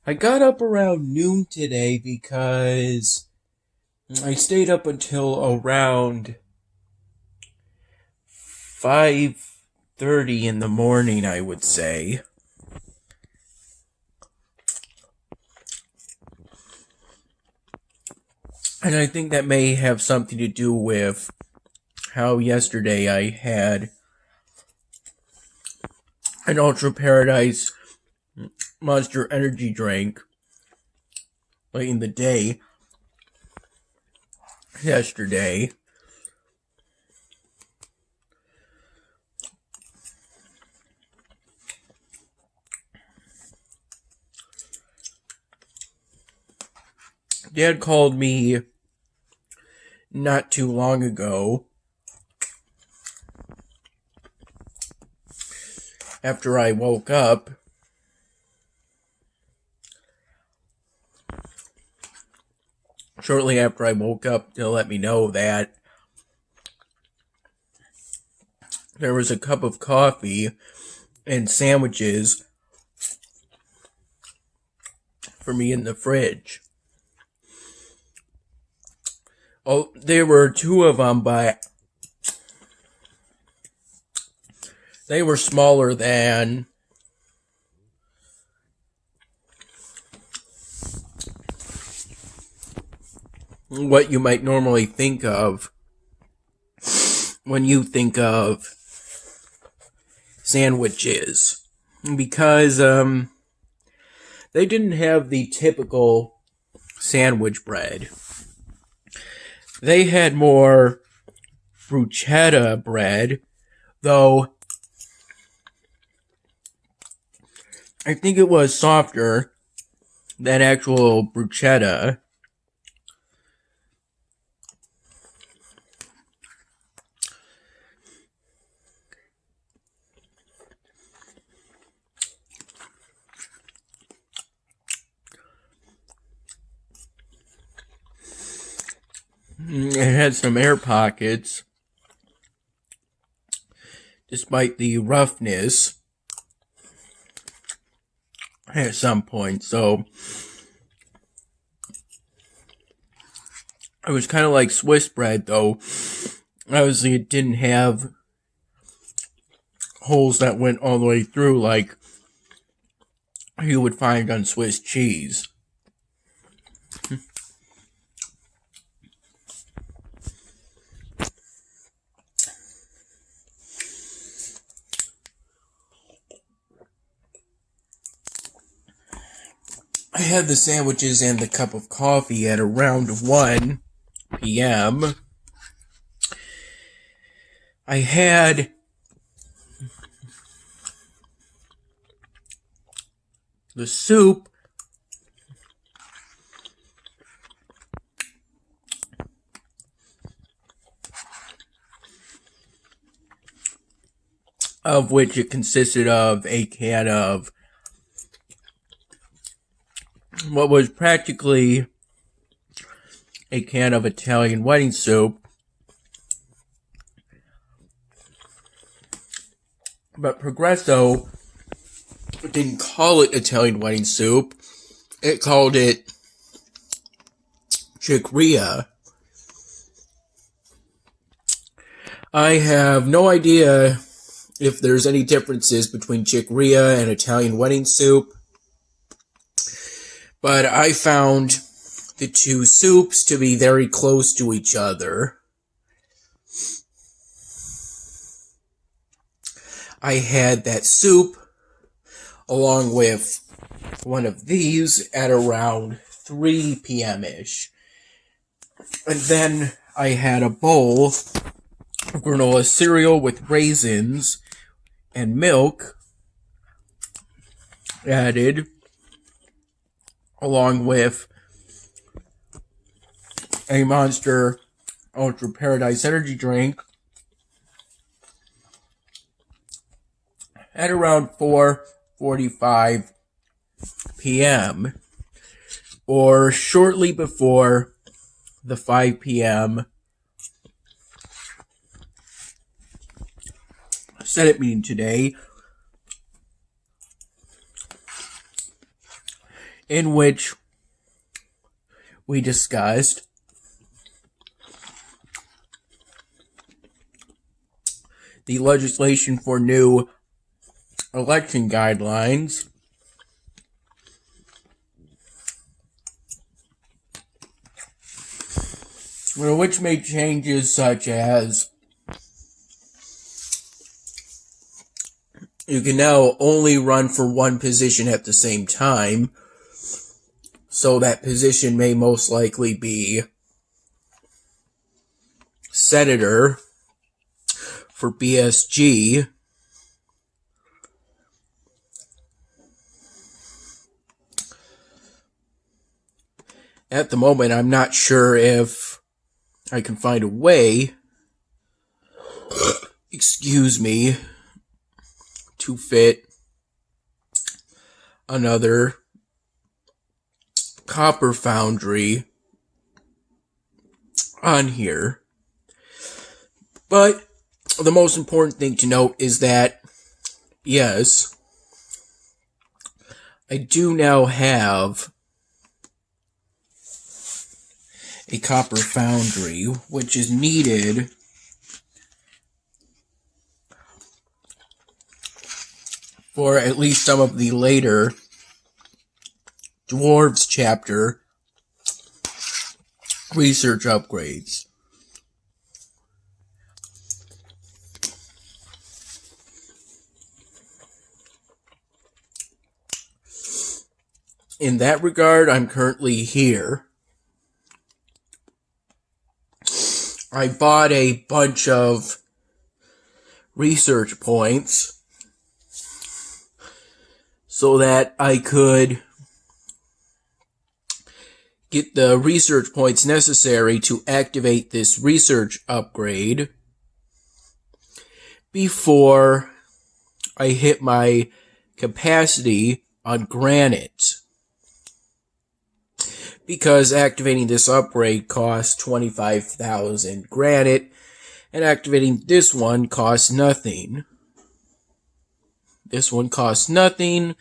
I got up around noon today because I stayed up until around 5:30 in the morning, I would say. And I think that may have something to do with how yesterday I had an Ultra Paradise Monster Energy drink late in the day yesterday. Dad called me not too long ago after I woke up shortly after I woke up to let me know that there was a cup of coffee and sandwiches for me in the fridge. Oh, there were two of them, but they were smaller than what you might normally think of when you think of sandwiches. Because they didn't have the typical sandwich bread. They had more bruschetta bread, though I think it was softer than actual bruschetta. It had some air pockets, despite the roughness at some point. So it was kind of like Swiss bread, though. Obviously, it didn't have holes that went all the way through like you would find on Swiss cheese. I had the sandwiches and the cup of coffee at around 1 p.m. I had the soup of which it consisted of a can of what was practically a can of Italian wedding soup, but Progresso didn't call it Italian wedding soup. It called it chickria. I have no idea if there's any differences between chickria and Italian wedding soup, but I found the two soups to be very close to each other. I had that soup along with one of these at around 3 p.m.-ish. And then I had a bowl of granola cereal with raisins and milk added, along with a Monster Ultra Paradise energy drink at around 4:45 p.m. or shortly before the 5 p.m. Senate meeting today. in which we discussed the legislation for new election guidelines, which made changes such as you can now only run for one position at the same time, so that position may most likely be senator for BSG. At the moment, I'm not sure if I can find a way, excuse me, to fit another copper foundry on here. But the most important thing to note is that, yes, I do now have a copper foundry, which is needed for at least some of the later Dwarves chapter research upgrades. In that regard, I'm currently here. I bought a bunch of research points so that I could get the research points necessary to activate this research upgrade before I hit my capacity on granite. Because activating this upgrade costs 25,000 granite, and activating this one costs nothing. This one costs nothing.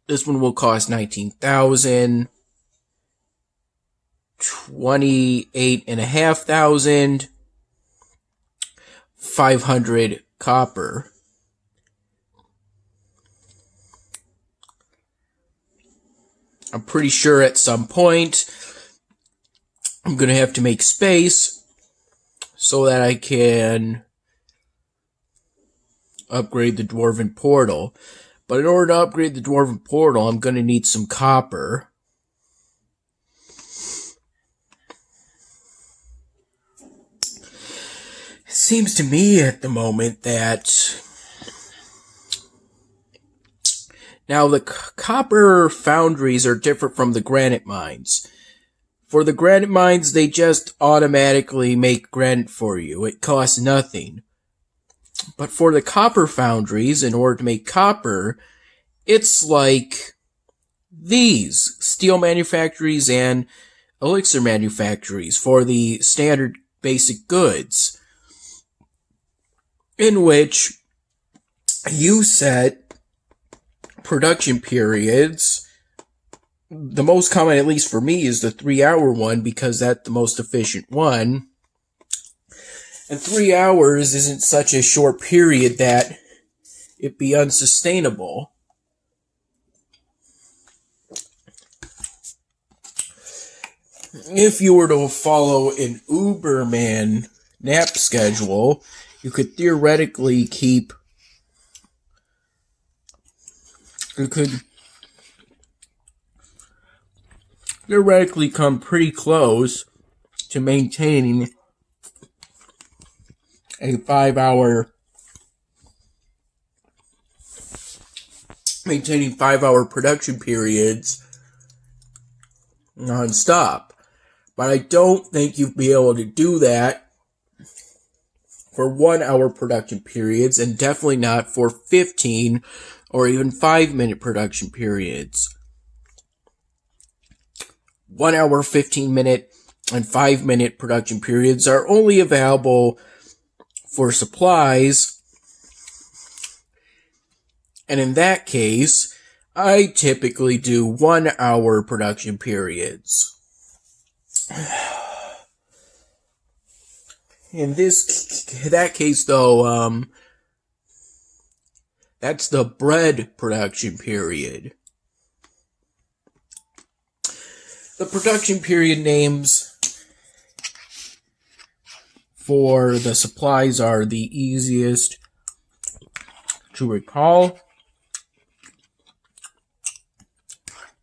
This one will cost 19,000. 28,500. 500 copper. I'm pretty sure at some point I'm going to have to make space so that I can upgrade the Dwarven Portal. But in order to upgrade the Dwarven Portal, I'm going to need some copper. It seems to me at the moment that now, the copper foundries are different from the granite mines. For the granite mines, they just automatically make granite for you. It costs nothing. But for the copper foundries, in order to make copper, it's like these steel manufactories and elixir manufactories for the standard basic goods, in which you set production periods. The most common, at least for me, is the 3-hour one because that's the most efficient one. And 3 hours isn't such a short period that it'd be unsustainable. If you were to follow an Uberman nap schedule, you could theoretically keep come pretty close to maintaining a 5-hour production periods non-stop. But I don't think you'd be able to do that for 1-hour production periods, and definitely not for 15 or even 5-minute production periods. 1 hour, 15-minute, and 5-minute production periods are only available for supplies. And in that case, I typically do 1 hour production periods. In that case though, that's the bread production period. The production period names for the supplies are the easiest to recall,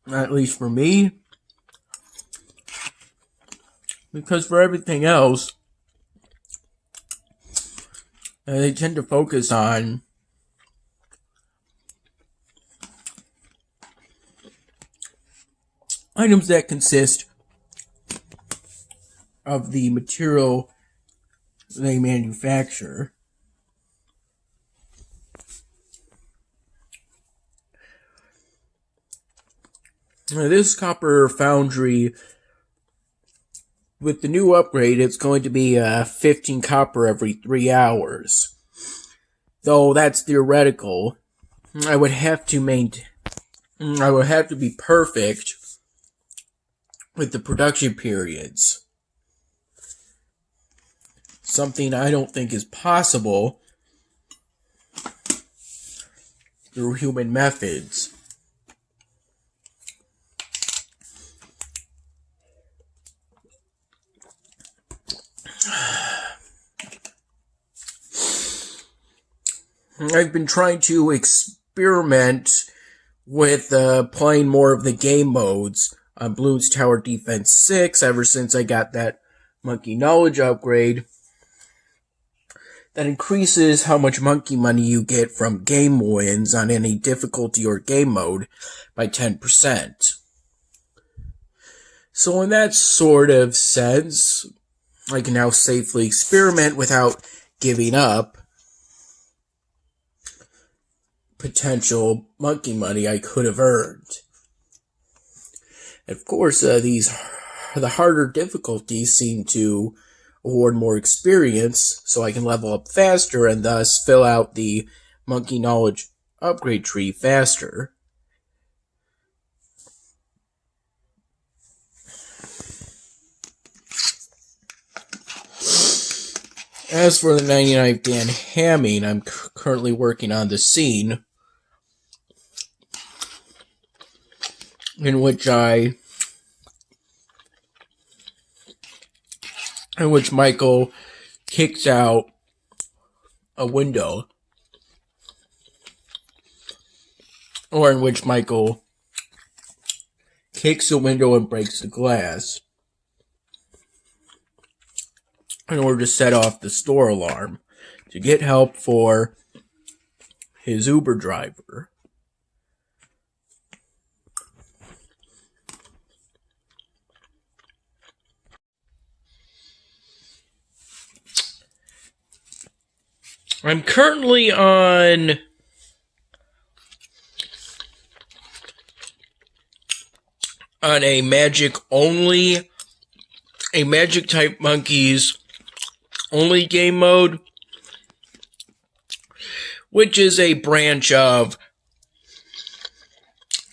at least for me, because for everything else, they tend to focus on items that consist of the material they manufacture. This copper foundry, with the new upgrade, it's going to be 15 copper every 3 hours. Though that's theoretical. I would have to be perfect with the production periods. Something I don't think is possible through human methods. I've been trying to experiment with playing more of the game modes on Bloons Tower Defense 6 ever since I got that Monkey Knowledge upgrade that increases how much monkey money you get from game wins on any difficulty or game mode by 10%. So in that sort of sense, I can now safely experiment without giving up potential monkey money I could have earned. And of course, the harder difficulties seem to award more experience, so I can level up faster and thus fill out the Monkey Knowledge upgrade tree faster. As for the 99 Dan Hamming, I'm currently working on the scene in which Michael kicks out a window, or in which Michael kicks the window and breaks the glass in order to set off the store alarm to get help for his Uber driver. I'm currently on a magic type monkeys only game mode, which is a branch of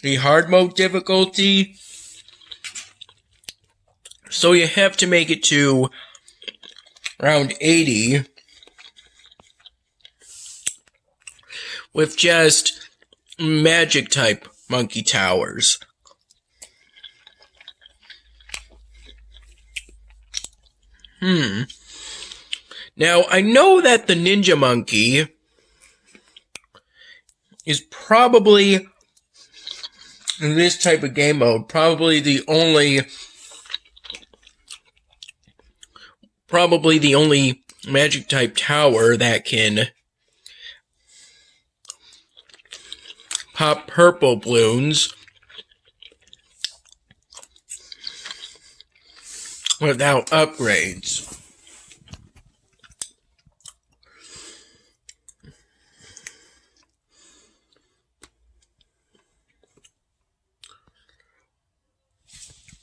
the hard mode difficulty. So you have to make it to round 80 with just magic type monkey towers. Now, I know that the ninja monkey is probably, in this type of game mode, probably the only magic type tower that can pop purple balloons without upgrades.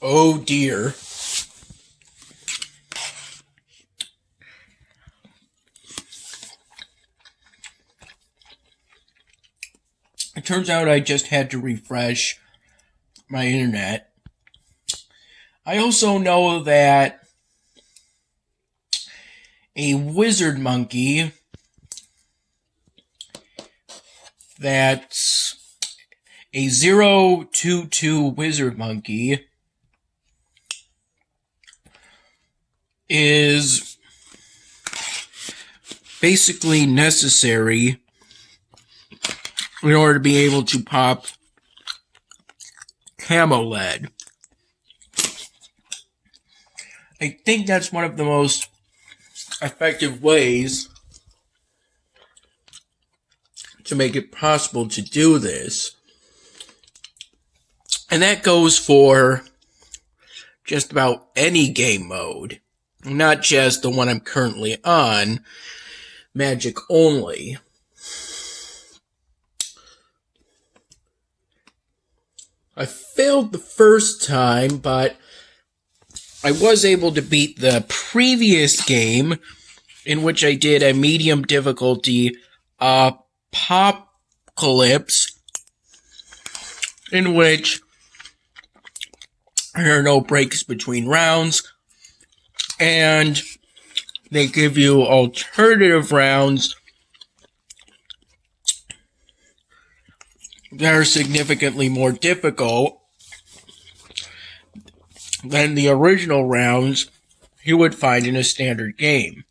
Oh dear. turns out I just had to refresh my internet. I also know that a wizard monkey that's a 022 wizard monkey is basically necessary in order to be able to pop camo lead. I think that's one of the most effective ways to make it possible to do this. And that goes for just about any game mode, not just the one I'm currently on, Magic only. I failed the first time, but I was able to beat the previous game, in which I did a medium difficulty Apocalypse, in which there are no breaks between rounds, and they give you alternative rounds that are significantly more difficult than the original rounds you would find in a standard game.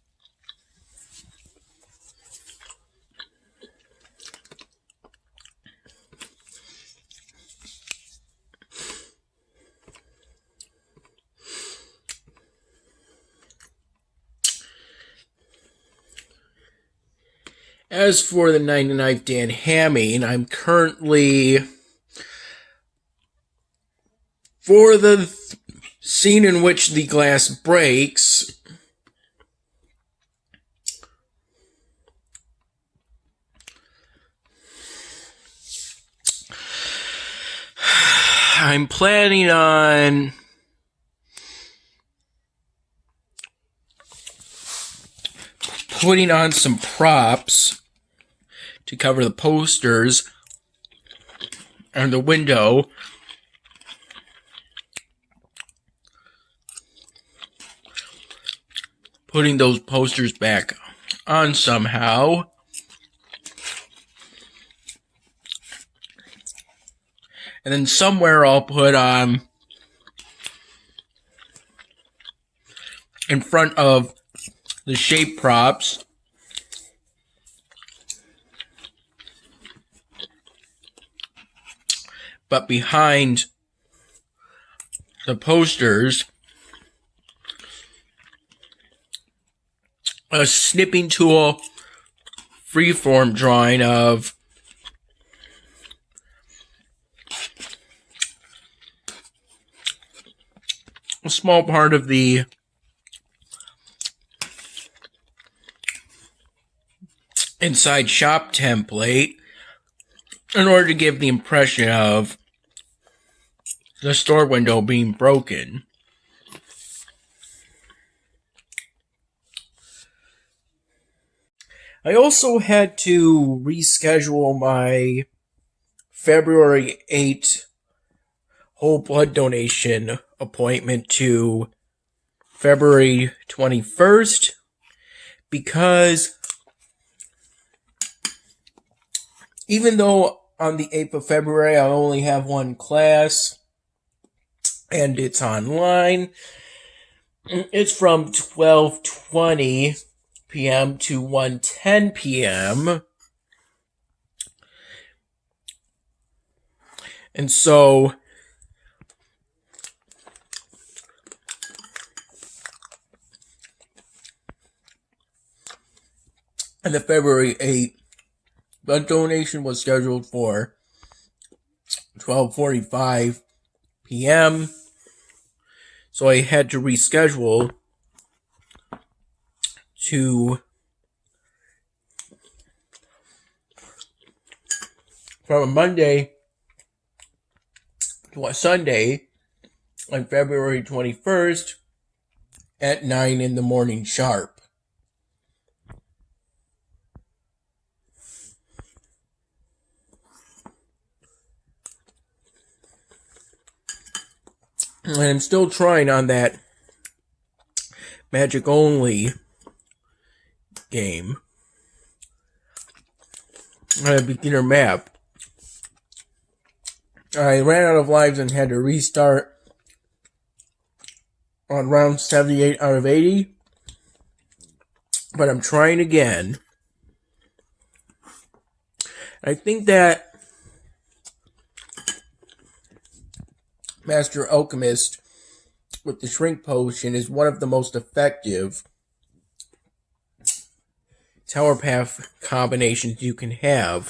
As for the 99th Dan Hamming, I'm currently, for the scene in which the glass breaks, I'm planning on putting on some props to cover the posters and the window. Putting those posters back on somehow. And then somewhere I'll put on, in front of the shape props, but behind the posters, a snipping tool freeform drawing of a small part of the inside shop template in order to give the impression of the store window being broken. I also had to reschedule my February 8th whole blood donation appointment to February 21st because even though on the 8th of February I only have one class and it's online, it's from 12:20 p.m. to 1:10 p.m. And so and the February 8th blood donation was scheduled for 12:45 p.m. So I had to reschedule to from a Monday to a Sunday on February 21st at 9 in the morning sharp. And I'm still trying on that magic only game on a beginner map. I ran out of lives and had to restart on round 78 out of 80. But I'm trying again. I think that Master Alchemist with the Shrink Potion is one of the most effective Tower Path combinations you can have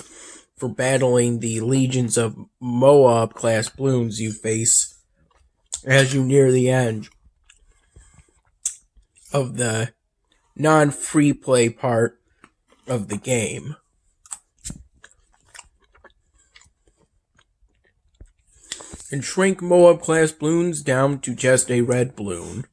for battling the legions of Moab class Bloons you face as you near the end of the non-free play part of the game. And shrink Moab class Bloons down to just a red Bloon.